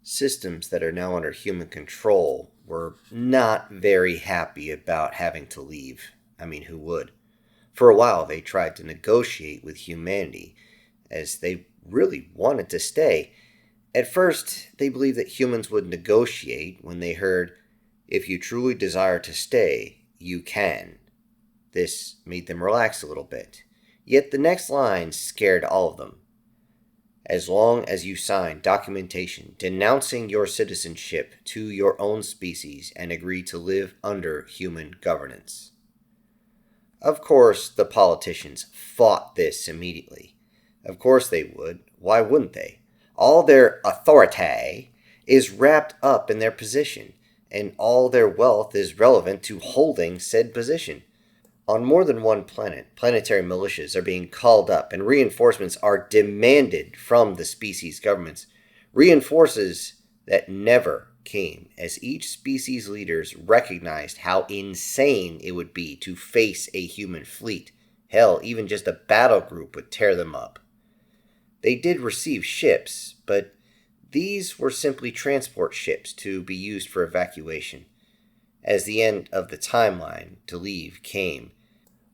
Systems that are now under human control were not very happy about having to leave. I mean, who would? For a while, they tried to negotiate with humanity, as they really wanted to stay. At first, they believed that humans would negotiate when they heard, "If you truly desire to stay, you can." This made them relax a little bit. Yet the next line scared all of them. "As long as you sign documentation denouncing your citizenship to your own species and agree to live under human governance." Of course, the politicians fought this immediately. Of course they would. Why wouldn't they? All their authority is wrapped up in their position, and all their wealth is relevant to holding said position. On more than one planet, planetary militias are being called up and reinforcements are demanded from the species governments. Reinforces that never came, as each species leaders recognized how insane it would be to face a human fleet. Hell, even just a battle group would tear them up. They did receive ships, but these were simply transport ships to be used for evacuation. As the end of the timeline to leave came,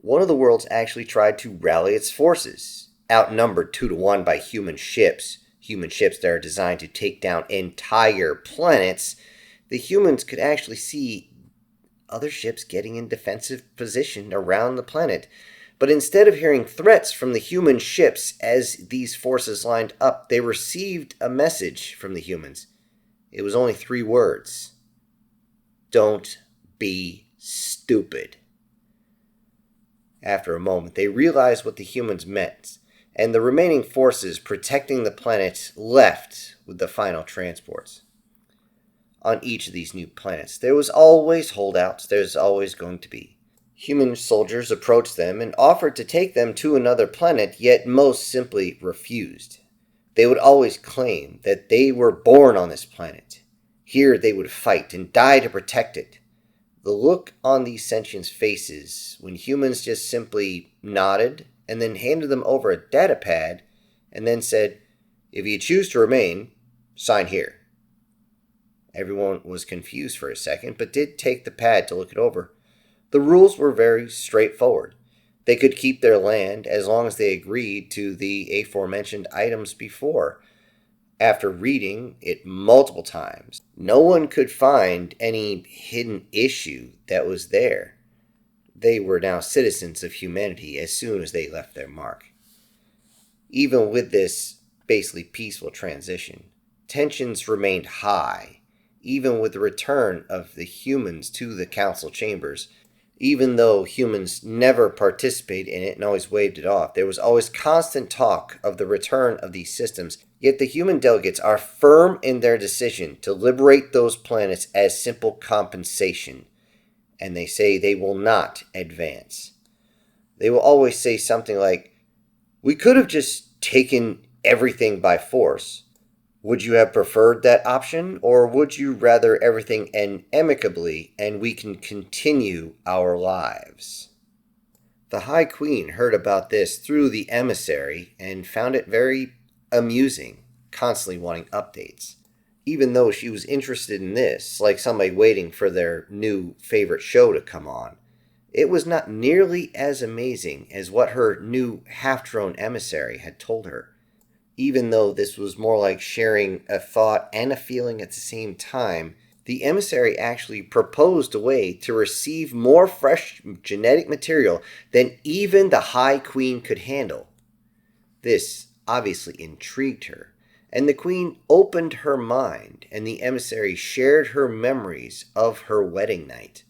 one of the worlds actually tried to rally its forces, outnumbered 2-1 by human ships that are designed to take down entire planets. The humans could actually see other ships getting in defensive position around the planet. But instead of hearing threats from the human ships as these forces lined up, they received a message from the humans. It was only 3 words. Don't be stupid. After a moment, they realized what the humans meant, and the remaining forces protecting the planet left with the final transports. On each of these new planets, there was always holdouts. There's always going to be. Human soldiers approached them and offered to take them to another planet, yet most simply refused. They would always claim that they were born on this planet. Here they would fight and die to protect it. The look on these sentients' faces when humans just simply nodded and then handed them over a data pad and then said, "If you choose to remain, sign here." Everyone was confused for a second, but did take the pad to look it over. The rules were very straightforward. They could keep their land as long as they agreed to the aforementioned items before. After reading it multiple times, no one could find any hidden issue that was there. They were now citizens of humanity as soon as they left their mark. Even with this basically peaceful transition, tensions remained high, even with the return of the humans to the council chambers. Even though humans never participated in it and always waved it off, there was always constant talk of the return of these systems. Yet the human delegates are firm in their decision to liberate those planets as simple compensation, and they say they will not advance. They will always say something like, "We could have just taken everything by force. Would you have preferred that option, or would you rather everything end amicably and we can continue our lives?" The High Queen heard about this through the emissary and found it very amusing, constantly wanting updates. Even though she was interested in this, like somebody waiting for their new favorite show to come on, it was not nearly as amazing as what her new half-drone emissary had told her. Even though this was more like sharing a thought and a feeling at the same time, the emissary actually proposed a way to receive more fresh genetic material than even the High Queen could handle. This obviously intrigued her, and the Queen opened her mind, and the emissary shared her memories of her wedding night.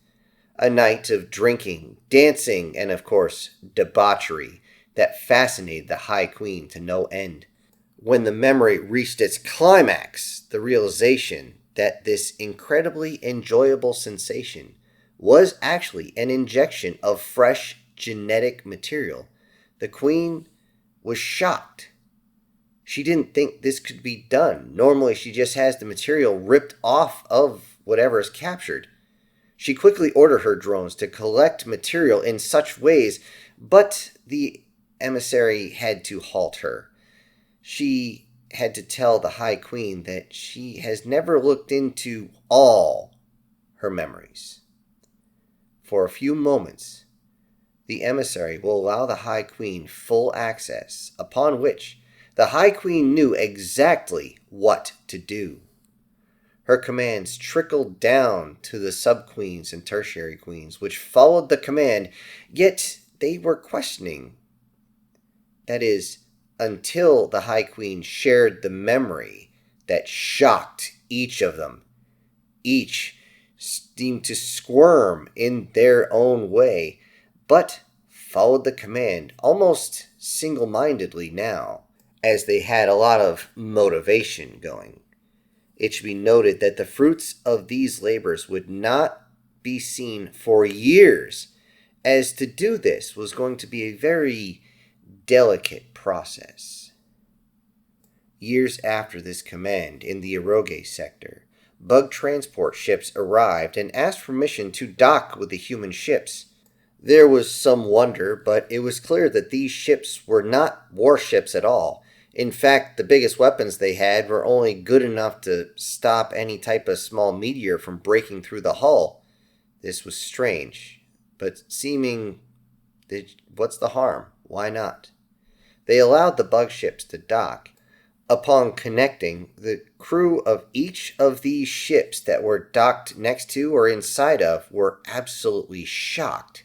A night of drinking, dancing, and of course, debauchery that fascinated the High Queen to no end. When the memory reached its climax, the realization that this incredibly enjoyable sensation was actually an injection of fresh genetic material, the Queen was shocked. She didn't think this could be done. Normally, she just has the material ripped off of whatever is captured. She quickly ordered her drones to collect material in such ways, but the emissary had to halt her. She had to tell the High Queen that she has never looked into all her memories. For a few moments, the emissary will allow the High Queen full access, upon which the High Queen knew exactly what to do. Her commands trickled down to the sub-queens and tertiary queens, which followed the command, yet they were questioning. That is, until the High Queen shared the memory that shocked each of them. Each seemed to squirm in their own way, but followed the command almost single-mindedly now, as they had a lot of motivation going. It should be noted that the fruits of these labors would not be seen for years, as to do this was going to be a very delicate process. Years after this command in the Eroge sector, bug transport ships arrived and asked permission to dock with the human ships. There was some wonder, but it was clear that these ships were not warships at all. In fact, the biggest weapons they had were only good enough to stop any type of small meteor from breaking through the hull. This was strange, but seeming, what's the harm? Why not? They allowed the bug ships to dock. Upon connecting, the crew of each of these ships that were docked next to or inside of were absolutely shocked.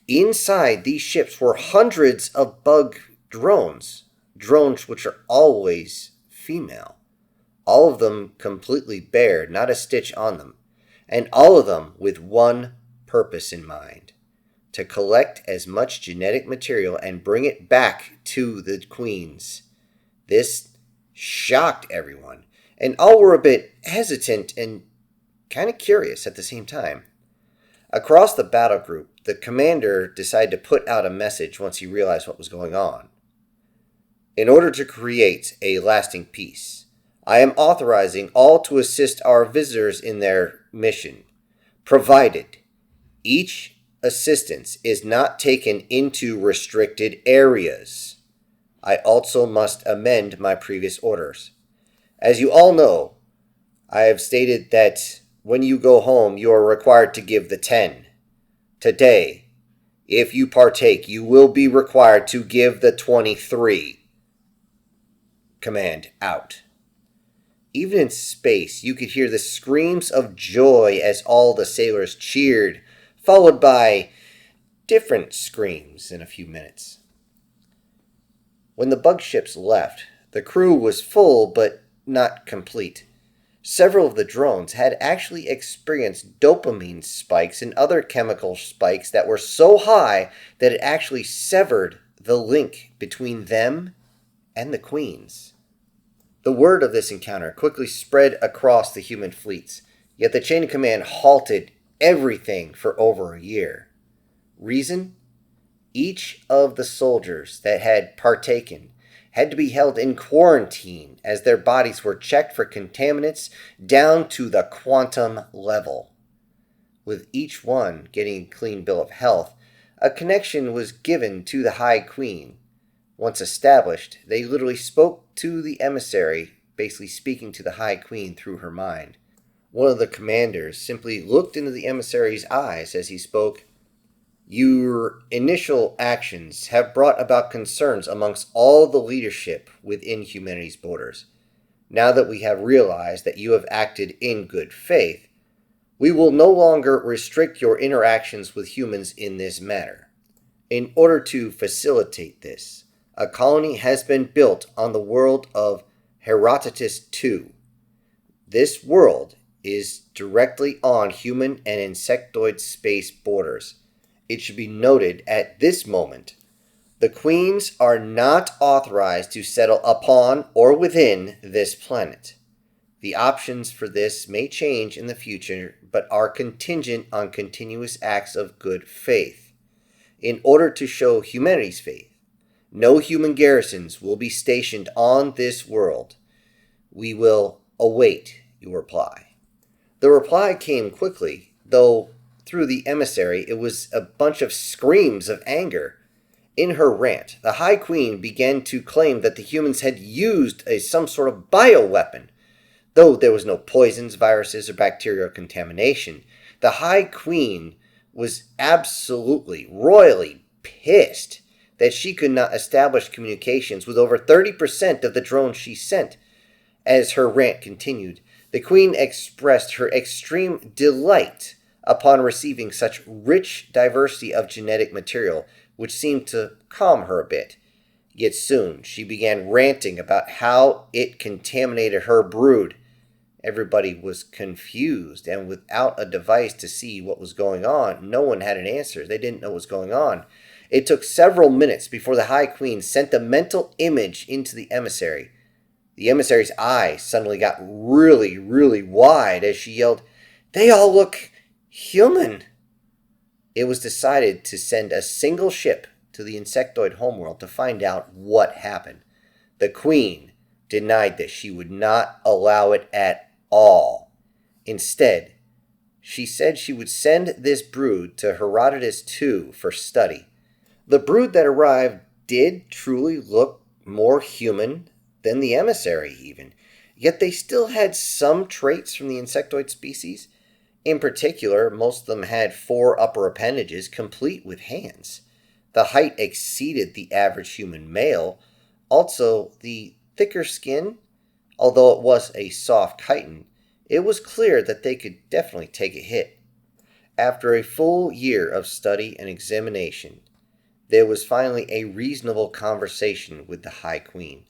Inside these ships were hundreds of bug drones which are always female. All of them completely bare, not a stitch on them, and all of them with one purpose in mind: to collect as much genetic material and bring it back to the queens. This shocked everyone, and all were a bit hesitant and kind of curious at the same time. Across the battle group, the commander decided to put out a message once he realized what was going on. In order to create a lasting peace, I am authorizing all to assist our visitors in their mission, provided each assistance is not taken into restricted areas. I also must amend my previous orders. As you all know, I have stated that when you go home, you are required to give the 10. Today, if you partake, you will be required to give the 23. Command out. Even in space, you could hear the screams of joy as all the sailors cheered, followed by different screams in a few minutes. When the bug ships left, the crew was full but not complete. Several of the drones had actually experienced dopamine spikes and other chemical spikes that were so high that it actually severed the link between them and the queens. The word of this encounter quickly spread across the human fleets, yet the chain of command halted everything for over a year. Reason? Each of the soldiers that had partaken had to be held in quarantine as their bodies were checked for contaminants down to the quantum level. With each one getting a clean bill of health, a connection was given to the High Queen. Once established, they literally spoke to the emissary, basically speaking to the High Queen through her mind. One of the commanders simply looked into the emissary's eyes as he spoke. Your initial actions have brought about concerns amongst all the leadership within humanity's borders. Now that we have realized that you have acted in good faith, we will no longer restrict your interactions with humans in this matter. In order to facilitate this, a colony has been built on the world of Herodotus II. This world is directly on human and insectoid space borders. It should be noted at this moment, the queens are not authorized to settle upon or within this planet. The options for this may change in the future, but are contingent on continuous acts of good faith. In order to show humanity's faith, no human garrisons will be stationed on this world. We will await your reply. The reply came quickly, though through the emissary it was a bunch of screams of anger. In her rant, the High Queen began to claim that the humans had used some sort of bioweapon. Though there was no poisons, viruses, or bacterial contamination, the High Queen was absolutely, royally pissed that she could not establish communications with over 30% of the drones she sent. As her rant continued, the Queen expressed her extreme delight upon receiving such rich diversity of genetic material, which seemed to calm her a bit. Yet soon she began ranting about how it contaminated her brood. Everybody was confused, and without a device to see what was going on, no one had an answer. They didn't know what was going on. It took several minutes before the High Queen sent a mental image into the emissary. The emissary's eyes suddenly got really, really wide as she yelled, "They all look human." It was decided to send a single ship to the insectoid homeworld to find out what happened. The Queen denied that she would not allow it at all. Instead, she said she would send this brood to Herodotus too for study. The brood that arrived did truly look more human than the emissary even, yet they still had some traits from the insectoid species. In particular, most of them had 4 upper appendages complete with hands. The height exceeded the average human male. Also, the thicker skin, although it was a soft chitin, it was clear that they could definitely take a hit. After a full year of study and examination, there was finally a reasonable conversation with the High Queen.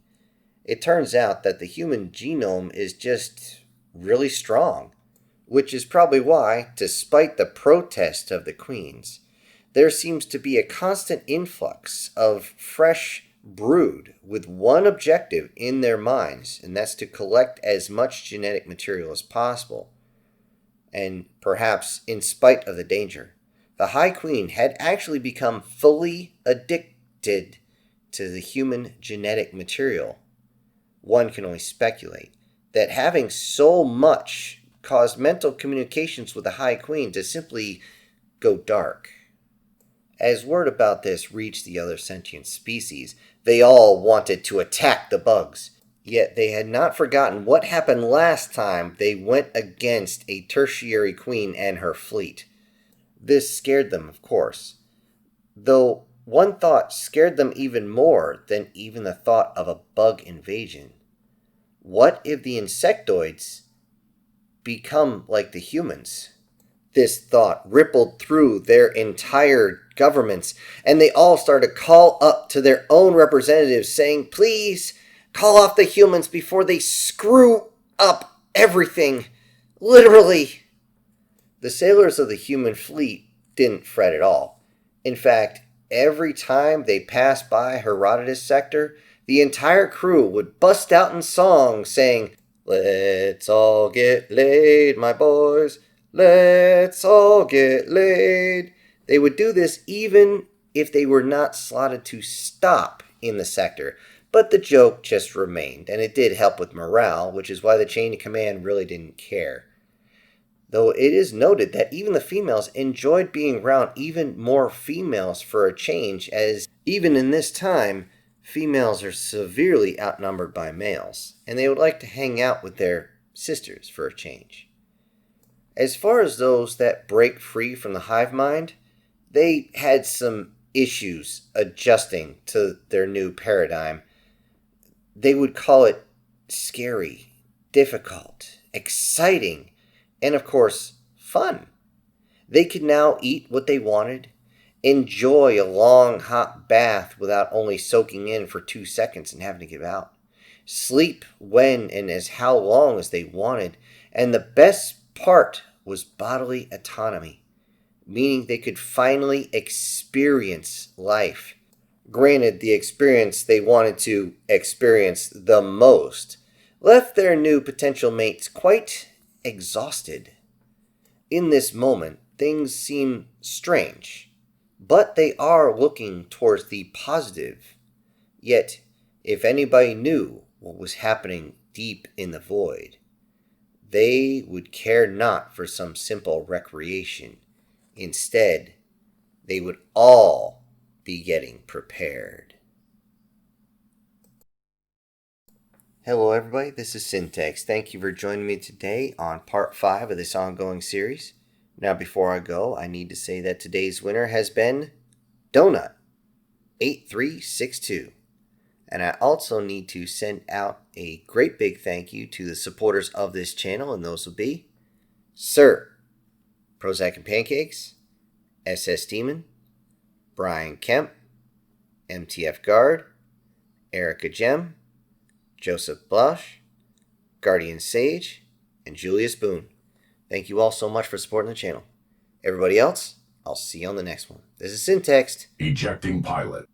It turns out that the human genome is just really strong, which is probably why, despite the protest of the queens, there seems to be a constant influx of fresh brood with one objective in their minds, and that's to collect as much genetic material as possible. And perhaps in spite of the danger, the High Queen had actually become fully addicted to the human genetic material. One can only speculate that having so much caused mental communications with the High Queen to simply go dark. As word about this reached the other sentient species, they all wanted to attack the bugs. Yet they had not forgotten what happened last time they went against a tertiary queen and her fleet. This scared them, of course, though one thought scared them even more than even the thought of a bug invasion. What if the insectoids become like the humans? This thought rippled through their entire governments, and they all started to call up to their own representatives saying, "Please, call off the humans before they screw up everything." Literally. The sailors of the human fleet didn't fret at all. In fact, every time they passed by Herodotus' sector, the entire crew would bust out in song saying, "Let's all get laid, my boys. Let's all get laid." They would do this even if they were not slotted to stop in the sector. But the joke just remained, and it did help with morale, which is why the chain of command really didn't care. Though it is noted that even the females enjoyed being around even more females for a change, as even in this time, females are severely outnumbered by males, and they would like to hang out with their sisters for a change. As far as those that break free from the hive mind, they had some issues adjusting to their new paradigm. They would call it scary, difficult, exciting, and of course, fun. They could now eat what they wanted, enjoy a long hot bath without only soaking in for 2 seconds and having to get out, sleep when and as how long as they wanted, and the best part was bodily autonomy, meaning they could finally experience life. Granted, the experience they wanted to experience the most left their new potential mates quite exhausted. In this moment, things seem strange, but they are looking towards the positive. Yet, if anybody knew what was happening deep in the void, they would care not for some simple recreation. Instead, they would all be getting prepared. Hello everybody, this is Syntax. Thank you for joining me today on part 5 of this ongoing series. Now before I go, I need to say that today's winner has been Donut8362. And I also need to send out a great big thank you to the supporters of this channel, and those will be Sir, Prozac and Pancakes, SS Demon, Brian Kemp, MTF Guard, Erica Gem, Joseph Blush, Guardian Sage, and Julius Boone. Thank you all so much for supporting the channel. Everybody else, I'll see you on the next one. This is Syntax. Ejecting pilot.